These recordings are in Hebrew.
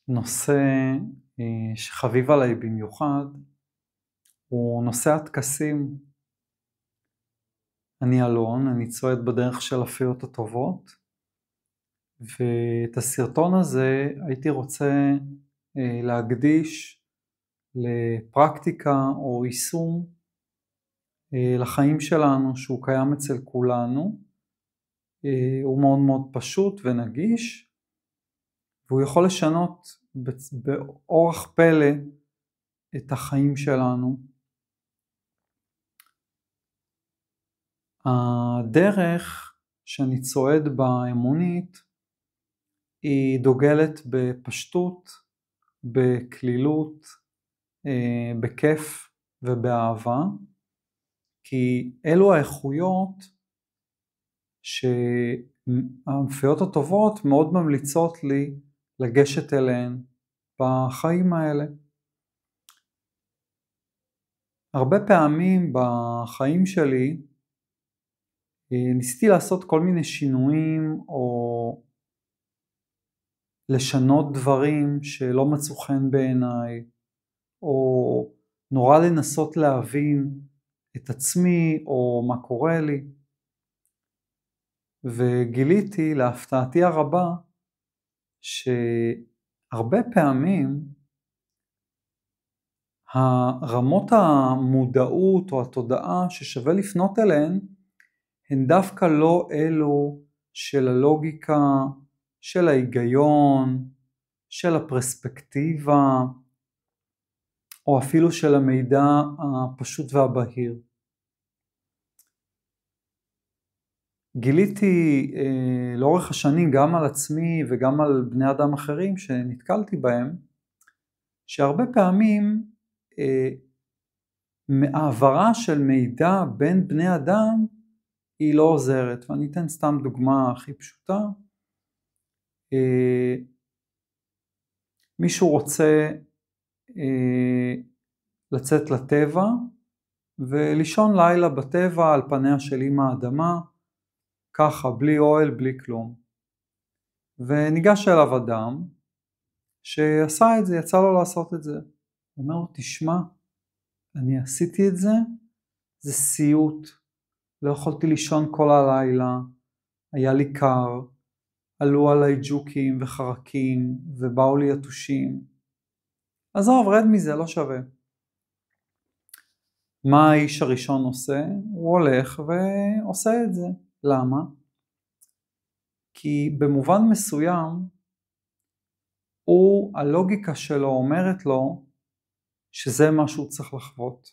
נושא שחביב עליי במיוחד הוא נושא הטקסים. אני אלון, אני צועד בדרך של הפיות הטובות, ואת הסרטון הזה הייתי רוצה להקדיש לפרקטיקה או יישום לחיים שלנו שהוא קיים אצל כולנו. הוא מאוד מאוד פשוט ונגיש, והוא יכול לשנות באורח פלא את החיים שלנו. הדרך שאני צועד באמונית היא דוגלת בפשטות, בכלילות, בכיף ובאהבה, כי אלו האיכויות שהמפיות הטובות מאוד ממליצות לי לגשת אליהן בחיים האלה. הרבה פעמים בחיים שלי ניסיתי לעשות כל מיני שינויים או לשנות דברים שלא מצאו חן בעיניי, או נורא לנסות להבין את עצמי או מה קורה לי. וגיליתי להפתעתי הרבה שהרבה פעמים הרמות המודעות או התודעה ששווה לפנות אליהן הן דווקא לא אלו של הלוגיקה, של ההיגיון, של הפרספקטיבה, או אפילו של המידע הפשוט והבהיר. גיליתי לאורך השנים גם על עצמי וגם על בני אדם אחרים שנתקלתי בהם, שהרבה פעמים העברה של מידע בין בני אדם היא לא עוזרת. ואני אתן סתם דוגמה הכי פשוטה. מישהו רוצה לצאת לטבע ולישון לילה בטבע על פניה של אמא האדמה, ככה, בלי אוהל, בלי כלום. וניגש אליו אדם שעשה את זה, יצא לו לעשות את זה. הוא אומר לו, תשמע, אני עשיתי את זה, זה סיוט, לא יכולתי לישון כל הלילה, היה לי קר, עלו עליי ג'וקים וחרקים ובאו לי יתושים. עזוב, רד מזה, לא שווה. מה האיש הראשון עושה? הוא הולך ועושה את זה. למה? כי במובן מסוים הלוגיקה שלו אומרת לו שזה מה שהוא צריך לחוות.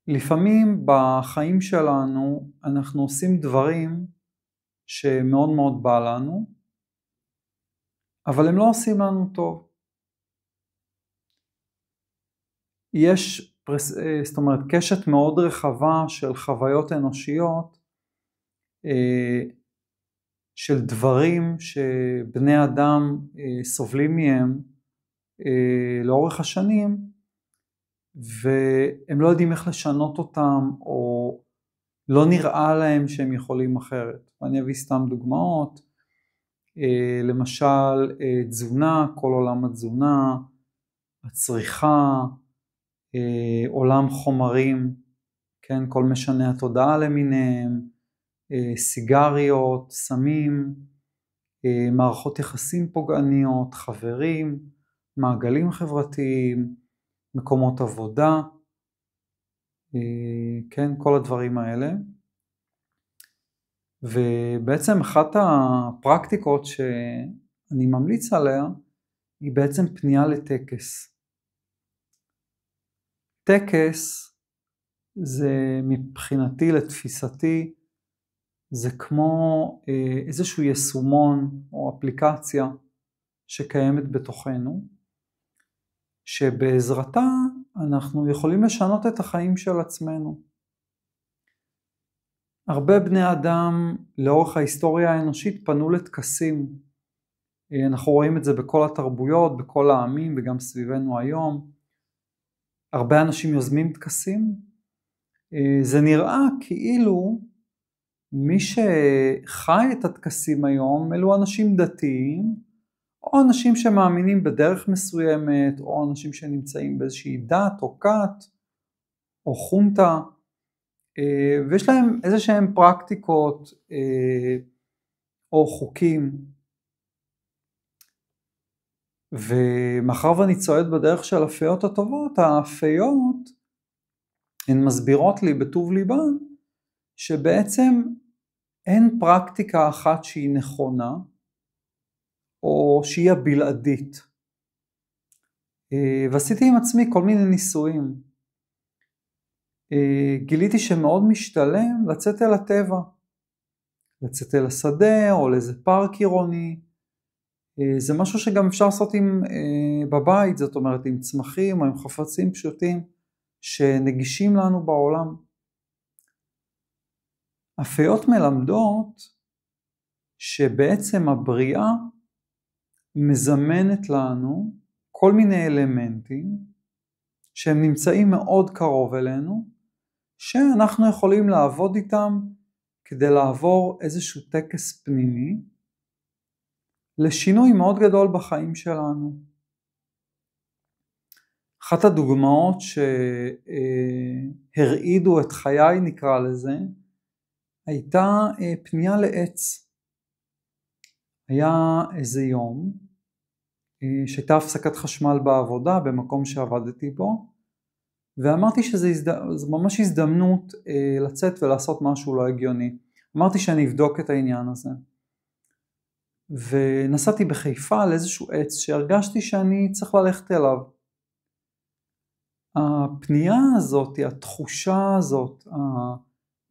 לפעמים בחיים שלנו אנחנו עושים דברים שמאוד מאוד בא לנו, אבל הם לא עושים לנו טוב. יש זאת אומרת קשת מאוד רחבה של חוויות אנושיות, של דברים שבני אדם סובלים מהם לאורך השנים, והם לא יודעים איך לשנות אותם, או לא נראה להם שהם יכולים אחרת. ואני אביא סתם דוגמאות, למשל תזונה, כל עולם התזונה, הצריכה, עולם חומרים, כן, כל משני התודעה למיניהם, סיגריות, סמים, מערכות יחסים פוגעניות, חברים, מעגלים חברתיים, מקומות עבודה, כן, כל הדברים האלה. ובעצם אחת הפרקטיקות שאני ממליץ עליה היא בעצם פנייה לטקס. טקס זה מבחינתי, לתפיסתי, זה כמו איזשהו יישומון או אפליקציה שקיימת בתוכנו, שבעזרתה אנחנו יכולים לשנות את החיים של עצמנו. הרבה בני אדם לאורך ההיסטוריה האנושית פנו לטקסים. אנחנו רואים את זה בכל התרבויות, בכל העמים וגם סביבנו היום. הרבה אנשים יוזמים טקסים. זה נראה כאילו מי שחי את הטקסים היום אלו אנשים דתיים, או אנשים שמאמינים בדרך מסוימת, או אנשים שנמצאים באיזושהי דת או כת, או חונטה, ויש להם איזה שהם פרקטיקות או חוקים. ומאחר ואני צועד בדרך של הפיות הטובות, האפיות הן מסבירות לי בטוב ליבן, שבעצם אין פרקטיקה אחת שהיא נכונה, או שהיא הבלעדית. ועשיתי עם עצמי כל מיני ניסויים. גיליתי שמאוד משתלם לצאת אל הטבע, לצאת אל השדה או לאיזה פארק עירוני. זה משהו שגם אפשר לעשות בבית, זאת אומרת עם צמחים או עם חפצים פשוטים שנגישים לנו בעולם. הפיות מלמדות שבעצם הבריאה מזמנת לנו כל מיני אלמנטים שהם נמצאים מאוד קרוב אלינו, שאנחנו יכולים לעבוד איתם כדי לעבור איזשהו טקס פנימי לשינוי מאוד גדול בחיים שלנו. אחת הדוגמאות שהרעידו את חיי, נקרא לזה, הייתה פנייה לעץ. היה איזה יום שהייתה הפסקת חשמל בעבודה במקום שעבדתי בו, ואמרתי שזה ממש הזדמנות לצאת ולעשות משהו לא הגיוני. אמרתי שאני אבדוק את העניין הזה. ונסעתי בחיפה על איזשהו עץ שהרגשתי שאני צריך ללכת אליו. הפנייה הזאת, התחושה הזאת,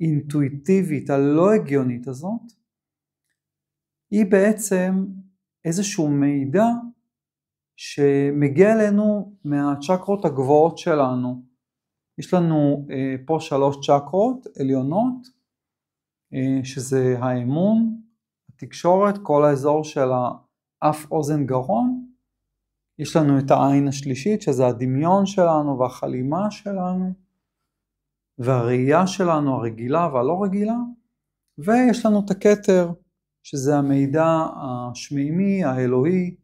האינטואיטיבית, הלא הגיונית הזאת, היא בעצם איזשהו מידע שמגיע אלינו מהצ'קרות הגבוהות שלנו. יש לנו פה 3 צ'קרות עליונות, שזה האמון, התקשורת, כל האזור של האף, אוזן, גרון. יש לנו את העין השלישית, שזה הדמיון שלנו והחלימה שלנו, והראייה שלנו הרגילה והלא רגילה, ויש לנו את הכתר, שזה המידע השמימי, האלוהי,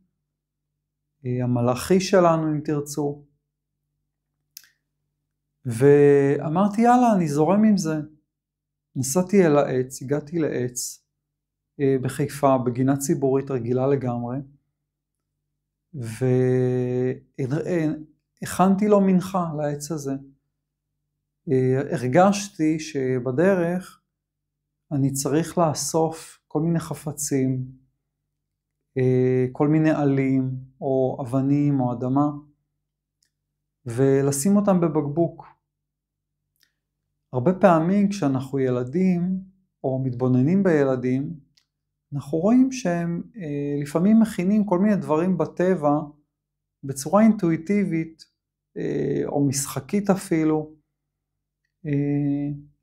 המלאכי שלנו אם תרצו. ואמרתי יאללה, אני זורם עם זה. נסעתי אל העץ, הגעתי לעץ בחיפה, בגינה ציבורית רגילה לגמרי, והכנתי לו מנחה לעץ הזה. הרגשתי שבדרך אני צריך לאסוף כל מיני חפצים, כל מיני עלים או אבנים או אדמה, ולשים אותם בבקבוק. הרבה פעמים כשאנחנו ילדים או מתבוננים בילדים, אנחנו רואים שהם לפעמים מכינים כל מיני דברים בטבע בצורה אינטואיטיבית או משחקית אפילו.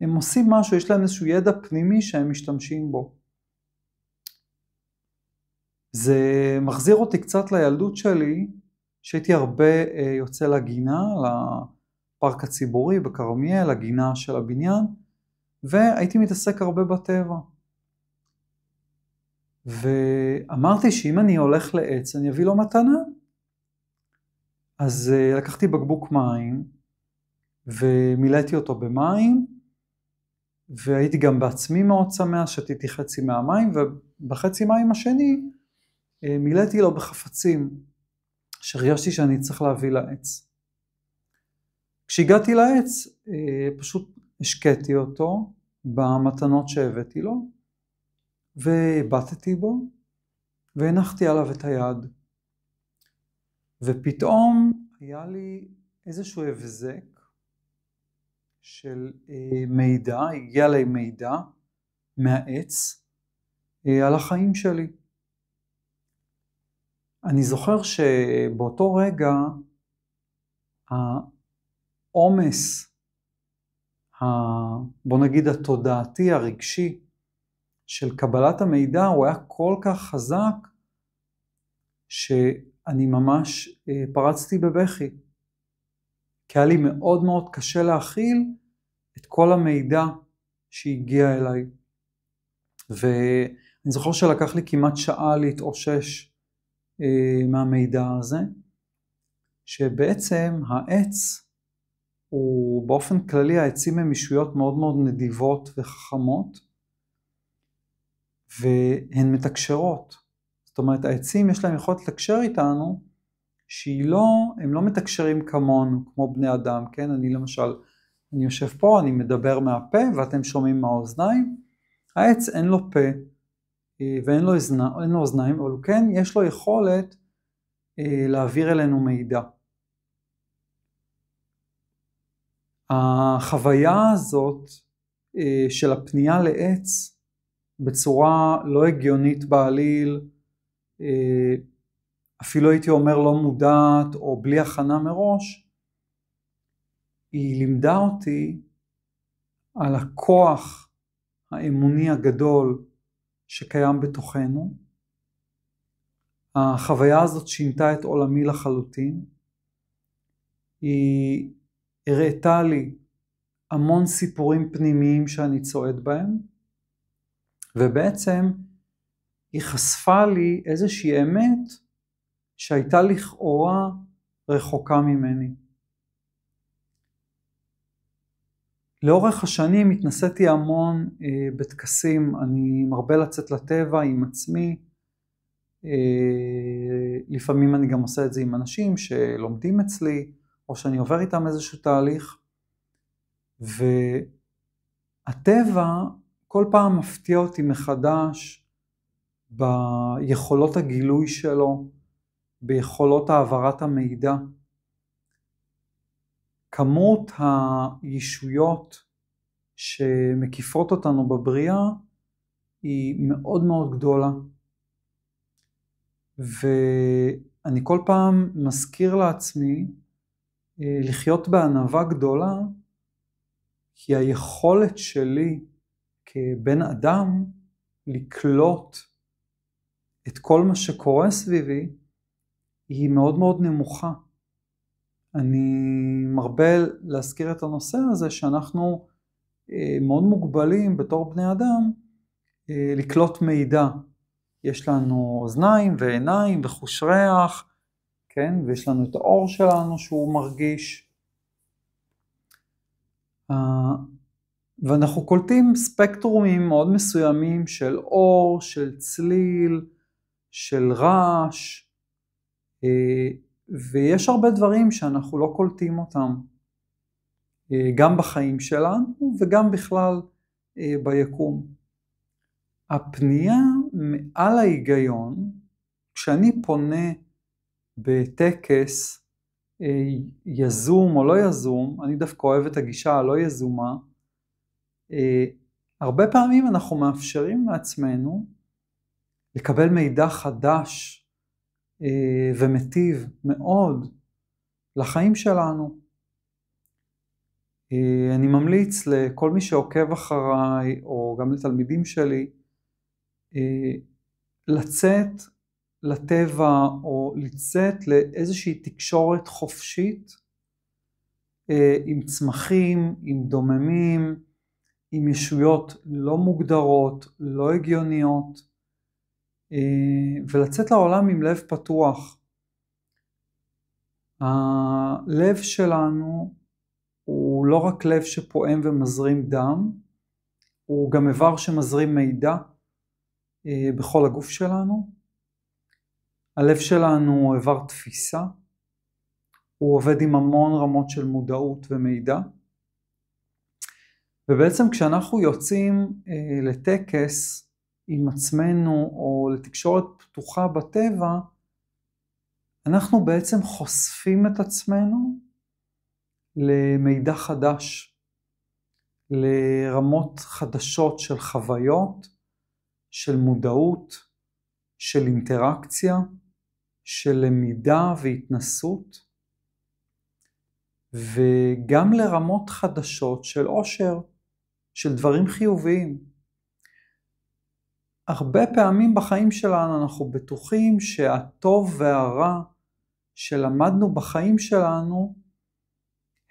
הם עושים משהו, יש להם איזשהו ידע פנימי שהם משתמשים בו. זה מחזיר אותי קצת לילדות שלי, שהייתי הרבה יוצא לגינה, לפארק הציבורי בכרמיאל, לגינה של הבניין, והייתי מתעסק הרבה בטבע. ואמרתי שאם אני הולך לעץ, אני אביא לו מתנה. אז לקחתי בקבוק מים, ומילאתי אותו במים, והייתי גם בעצמי מאוד שמח, שתיתי חצי מהמים, ובחצי מים השני מילאתי לו בחפצים, שהרגשתי שאני צריך להביא לעץ. כשהגעתי לעץ, פשוט השקעתי אותו במתנות שהבאתי לו, ובטתי בו, והנחתי עליו את היד. ופתאום היה לי איזשהו הבזק של מידע, הגיע לי מידע מהעץ על החיים שלי. אני זוכר שבאותו רגע העומס, בוא נגיד התודעתי, הרגשי, של קבלת המידע הוא היה כל כך חזק שאני ממש פרצתי בבכי. כי היה לי מאוד מאוד קשה להכיל את כל המידע שהגיע אליי. ואני זוכר שלקח לי כמעט שעה להתאושש מהמידע הזה, שבעצם העץ הוא באופן כללי, העצים הם ישויות מאוד מאוד נדיבות וחכמות, והן מתקשרות. זאת אומרת, העצים יש להם יכולת לתקשר איתנו, הם לא מתקשרים כמונו, כמו בני אדם, כן? אני למשל, אני יושב פה, אני מדבר מהפה, ואתם שומעים מהאוזניים. העץ אין לו פה, ואין לו אוזניים, אבל כן, יש לו יכולת להעביר אלינו מידע. החוויה הזאת של הפנייה לעץ, בצורה לא הגיונית בעליל, אפילו הייתי אומר לא מודעת או בלי הכנה מראש, היא לימדה אותי על הכוח האמוני הגדול שקיים בתוכנו. החוויה הזאת שינתה את עולמי לחלוטין. היא הראתה לי המון סיפורים פנימיים שאני צועד בהם, ובעצם היא חשפה לי איזושהי אמת שהייתה לכאורה רחוקה ממני. לאורך השנים התנסיתי המון בטקסים, אני מרבה לצאת לטבע עם עצמי, לפעמים אני גם עושה את זה עם אנשים שלומדים אצלי, או שאני עובר איתם איזשהו תהליך, והטבע כל פעם מפתיע אותי מחדש ביכולות הגילוי שלו, ביכולות העברת המידע. כמות הישויות שמקיפות אותנו בבריאה היא מאוד מאוד גדולה. ואני כל פעם מזכיר לעצמי לחיות בענווה גדולה, כי היכולת שלי כבן אדם לקלוט את כל מה שקורה סביבי היא מאוד מאוד נמוכה. אני מרבה להזכיר את הנושא הזה שאנחנו מאוד מוגבלים בתור בני אדם לקלוט מידע. יש לנו אוזניים ועיניים וחוש ריח, כן? ויש לנו את האור שלנו שהוא מרגיש. ואנחנו קולטים ספקטרומים מאוד מסוימים של אור, של צליל, של רעש, ויש הרבה דברים שאנחנו לא קולטים אותם, גם בחיים שלנו וגם בכלל ביקום. הפנייה מעל ההיגיון, כשאני פונה בטקס יזום או לא יזום, אני דווקא אוהב את הגישה הלא יזומה, הרבה פעמים אנחנו מאפשרים לעצמנו לקבל מידע חדש ומטיב מאוד לחיים שלנו. אני ממליץ לכל מי שעוקב אחריי, או גם לתלמידים שלי, לצאת לטבע, או לצאת לאיזושהי תקשורת חופשית, עם צמחים, עם דוממים, עם ישויות לא מוגדרות, לא הגיוניות, ולצאת לעולם עם לב פתוח. הלב שלנו הוא לא רק לב שפועם ומזרים דם, הוא גם איבר שמזרים מידע בכל הגוף שלנו. הלב שלנו הוא איבר תפיסה, הוא עובד עם המון רמות של מודעות ומידע. ובעצם כשאנחנו יוצאים לטקס עם עצמנו או לתקשורת פתוחה בטבע, אנחנו בעצם חושפים את עצמנו למידע חדש, לרמות חדשות של חוויות, של מודעות, של אינטראקציה, של למידה והתנסות, וגם לרמות חדשות של עושר, של דברים חיוביים. הרבה פעמים בחיים שלנו אנחנו בטוחים שהטוב והרע שלמדנו בחיים שלנו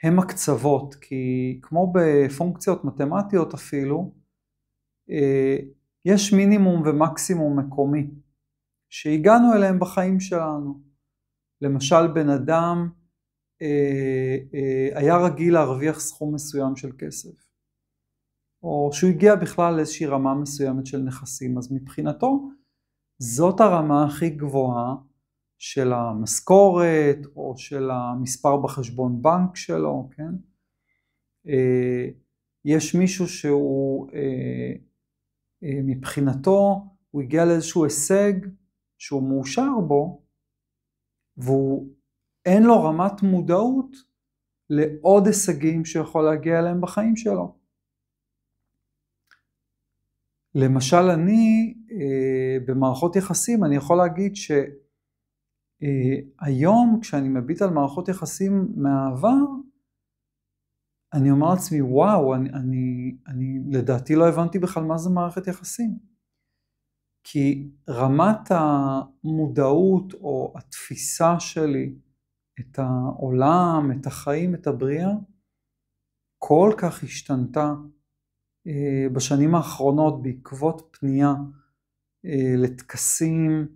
הם הקצוות, כי כמו בפונקציות מתמטיות אפילו, יש מינימום ומקסימום מקומי, שהגענו אליהם בחיים שלנו. למשל, בן אדם היה רגיל להרוויח סכום מסוים של כסף, או שהוא הגיע בכלל לאיזושהי רמה מסוימת של נכסים, אז מבחינתו זאת הרמה הכי גבוהה של המשכורת, או של המספר בחשבון בנק שלו, כן? יש מישהו שהוא, מבחינתו, הוא הגיע לאיזשהו הישג שהוא מאושר בו, ואין לו רמת מודעות לעוד הישגים שיכול להגיע אליהם בחיים שלו. למשל, אני במערכות יחסים, אני יכול להגיד שהיום כשאני מביט על מערכות יחסים מהעבר, אני אומר לעצמי, וואו, אני לדעתי לא הבנתי בכלל מה זה מערכת יחסים. כי רמת המודעות או התפיסה שלי, את העולם, את החיים, את הבריאה, כל כך השתנתה בשנים האחרונות בעקבות פנייה לטקסים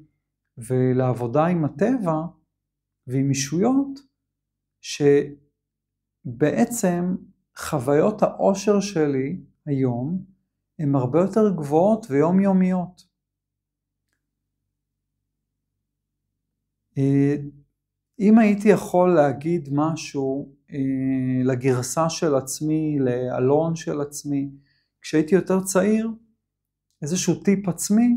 ולעבודה עם הטבע ועם אישויות, שבעצם חוויות האושר שלי היום הן הרבה יותר גבוהות ויומיומיות. אם הייתי יכול להגיד משהו לגרסה של עצמי, לאלון של עצמי, כשהייתי יותר צעיר, איזשהו טיפ עצמי,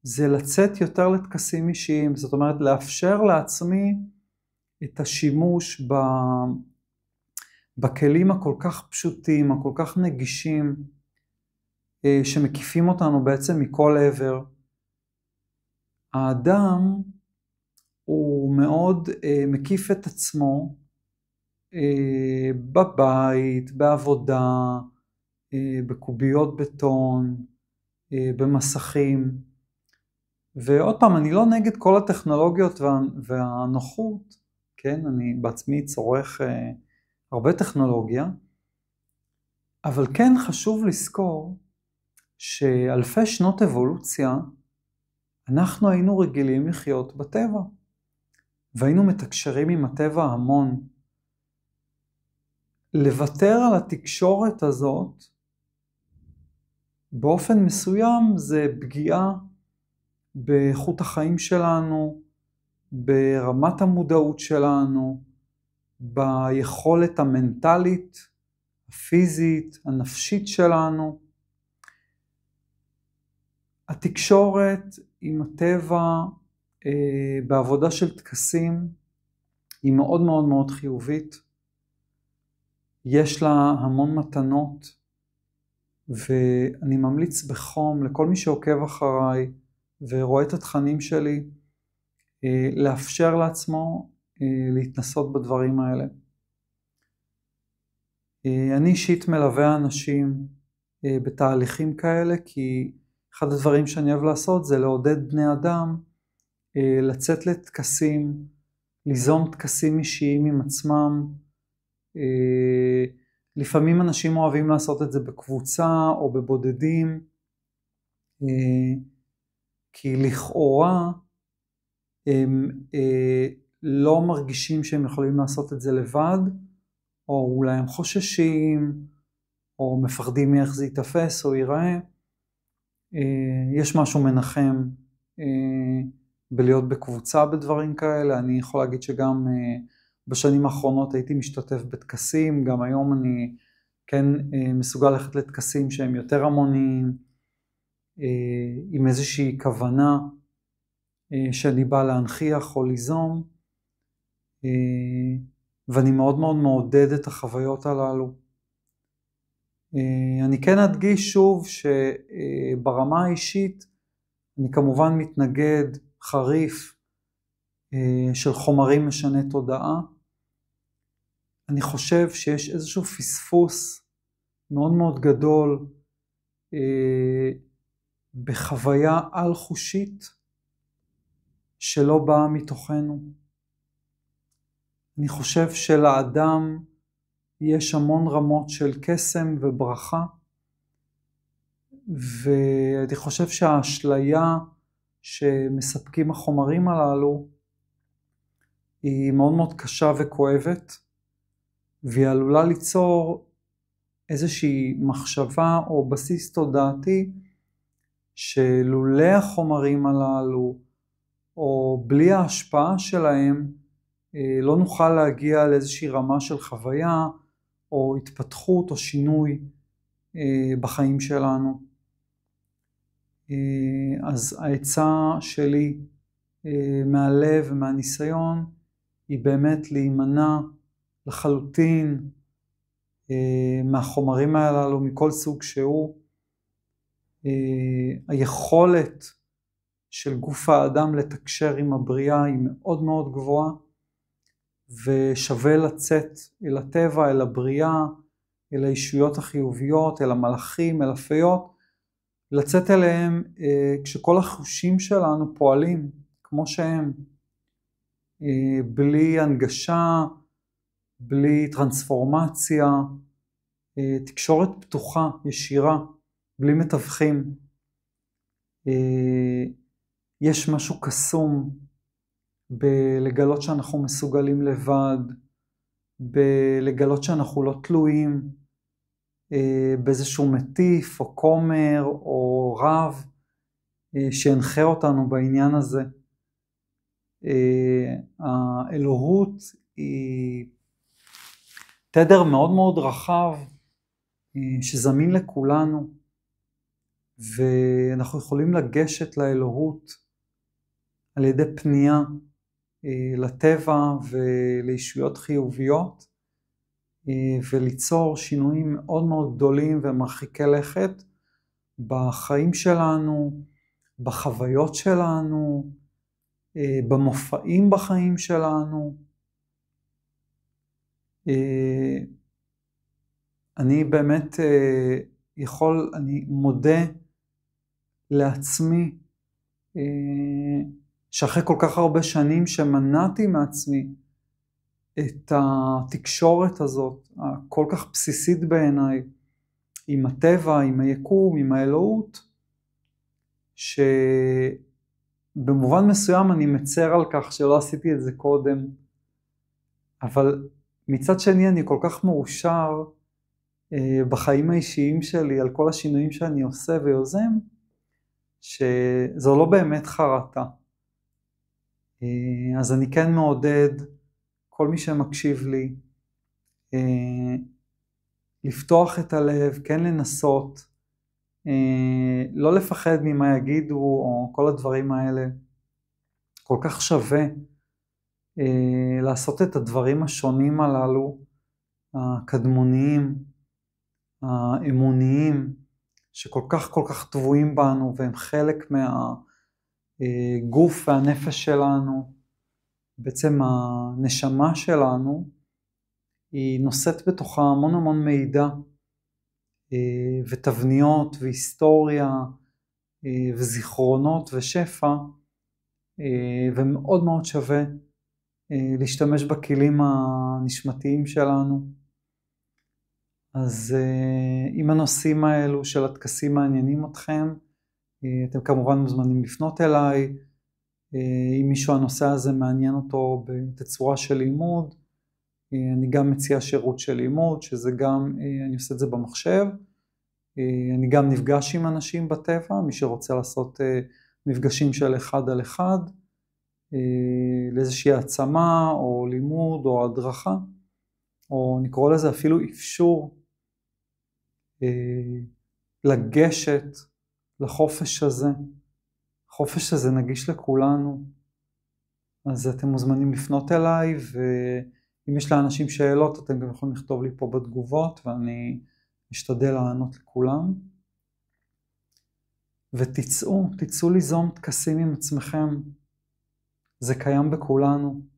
זה לצאת יותר לטקסים אישיים, זאת אומרת לאפשר לעצמי את השימוש בכלים הכל כך פשוטים, הכל כך נגישים, שמקיפים אותנו בעצם מכל עבר. האדם הוא מאוד מקיף את עצמו בבית, בעבודה, בקוביות בטון, במסכים. ועוד פעם, אני לא נגד כל הטכנולוגיות והנוחות, כן? אני בעצמי צורך הרבה טכנולוגיה, אבל כן חשוב לזכור שאלפי שנות אבולוציה, אנחנו היינו רגילים לחיות בטבע, והיינו מתקשרים עם הטבע המון. לוותר על התקשורת הזאת, באופן מסוים זה פגיעה באיכות החיים שלנו, ברמת המודעות שלנו, ביכולת המנטלית, הפיזית, הנפשית שלנו. התקשורת עם הטבע בעבודה של טקסים היא מאוד מאוד מאוד חיובית. יש לה המון מתנות, ואני ממליץ בחום לכל מי שעוקב אחריי ורואה את התכנים שלי, לאפשר לעצמו להתנסות בדברים האלה. אני אישית מלווה אנשים בתהליכים כאלה, כי אחד הדברים שאני אוהב לעשות זה לעודד בני אדם לצאת לטקסים, ליזום טקסים אישיים עם עצמם. לפעמים אנשים אוהבים לעשות את זה בקבוצה או בבודדים, כי לכאורה הם לא מרגישים שהם יכולים לעשות את זה לבד, או אולי הם חוששים, או מפחדים מאיך זה יתפס או ייראה. יש משהו מנחם בלהיות בקבוצה בדברים כאלה. אני יכול להגיד שגם בשנים האחרונות הייתי משתתף בטקסים, גם היום אני כן מסוגל ללכת לטקסים שהם יותר המוניים, עם איזושהי כוונה שאני בא להנכיח או ליזום, ואני מאוד מאוד מעודד את החוויות הללו. אני כן אדגיש שוב שברמה האישית אני כמובן מתנגד חריף של חומרים משני תודעה. אני חושב שיש איזשהו פספוס מאוד מאוד גדול בחוויה על חושית שלא באה מתוכנו. אני חושב שלאדם יש המון רמות של קסם וברכה, ואני חושב שהאשליה שמספקים החומרים הללו היא מאוד מאוד קשה וכואבת, והיא עלולה ליצור איזושהי מחשבה או בסיס תודעתי שלולא החומרים הללו או בלי ההשפעה שלהם לא נוכל להגיע לאיזושהי רמה של חוויה או התפתחות או שינוי בחיים שלנו. אז העצה שלי מהלב ומהניסיון היא באמת להימנע לחלוטין מהחומרים הללו מכל סוג שהוא. היכולת של גוף האדם לתקשר עם הבריאה היא מאוד מאוד גבוהה, ושווה לצאת אל הטבע, אל הבריאה, אל הישויות החיוביות, אל המלאכים, אל הפיות, לצאת אליהם כשכל החושים שלנו פועלים כמו שהם, בלי הנגשה, בלי טרנספורמציה, תקשורת פתוחה, ישירה, בלי מתווכים. יש משהו קסום בלגלות שאנחנו מסוגלים לבד, בלגלות שאנחנו לא תלויים באיזשהו מטיף או כומר או רב שינחה אותנו בעניין הזה. האלוהות היא תדר מאוד מאוד רחב שזמין לכולנו, ואנחנו יכולים לגשת לאלוהות על ידי פנייה לטבע ולישויות חיוביות, וליצור שינויים מאוד מאוד גדולים ומרחיקי לכת בחיים שלנו, בחוויות שלנו, במופעים בחיים שלנו. אני באמת אני מודה לעצמי שאחרי כל כך הרבה שנים שמנעתי מעצמי את התקשורת הזאת, הכל כך בסיסית בעיניי, עם הטבע, עם היקום, עם האלוהות, שבמובן מסוים אני מצר על כך שלא עשיתי את זה קודם, אבל מצד שני אני כל כך מאושר בחיים האישיים שלי על כל השינויים שאני עושה ויוזם, שזו לא באמת חרטה. אז אני כן מעודד כל מי שמקשיב לי לפתוח את הלב, כן לנסות, לא לפחד ממה יגידו או כל הדברים האלה. כל כך שווה לעשות את הדברים השונים הללו, הקדמוניים, האמוניים, שכל כך טבועים בנו, והם חלק מהגוף והנפש שלנו. בעצם הנשמה שלנו היא נושאת בתוכה המון מידע, ותבניות והיסטוריה וזיכרונות ושפע, ומאוד מאוד שווה להשתמש בכלים הנשמתיים שלנו. אז אם הנושאים האלו של הטקסים מעניינים אתכם, אתם כמובן מוזמנים לפנות אליי. אם מישהו הנושא הזה מעניין אותו בתצורה של לימוד, אני גם מציע שירות של לימוד, שזה גם, אני עושה את זה במחשב. אני גם נפגש עם אנשים בטבע, מי שרוצה לעשות מפגשים של 1 על 1, לאיזושהי העצמה או לימוד או הדרכה, או נקרא לזה אפילו אפשור לגשת לחופש הזה. החופש הזה נגיש לכולנו, אז אתם מוזמנים לפנות אליי, ואם יש לאנשים שאלות אתם גם יכולים לכתוב לי פה בתגובות, ואני אשתדל לענות לכולם. ותצאו ליזום טקסים עם עצמכם, זה קיים בכולנו.